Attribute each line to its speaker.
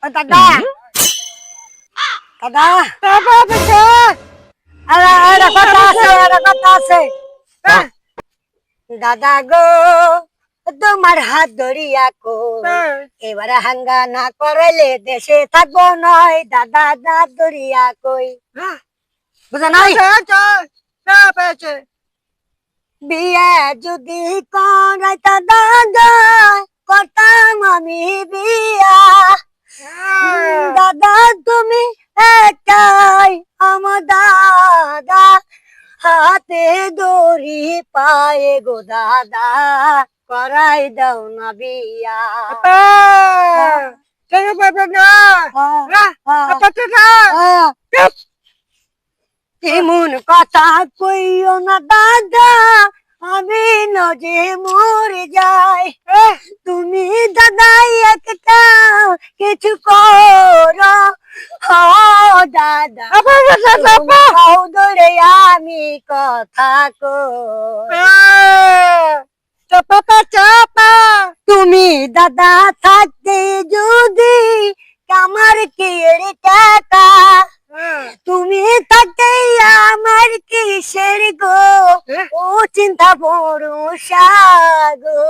Speaker 1: ও দাদা দাদা
Speaker 2: বাবা বেটা
Speaker 1: আরে আরে কথা আছে দাদা গো তোমার হাত ধরিয়া কো এবারে হাঙ্গা না করাইলে দেশে থাকবো নয় দাদা হাত ধরিয়া কই বুঝা নাই বিয়ে যদি করাইতা দাদা করতাম আমি বিয়া দাদা তুমি একাই আমার দাদা হাতে দড়ি পায়ে গো দাদা করাই দাও না বিয়া এমন কথা কইও না দাদা আমি নজে মরে যাই তুমি দাদাই একটা কিছু করো দাদা ধরে আমি কথা তুমি দাদা থাকতে যদি আমার কির টাকা তুমি থাকতে আমার কিসের গো ও চিন্তা ভরসা গো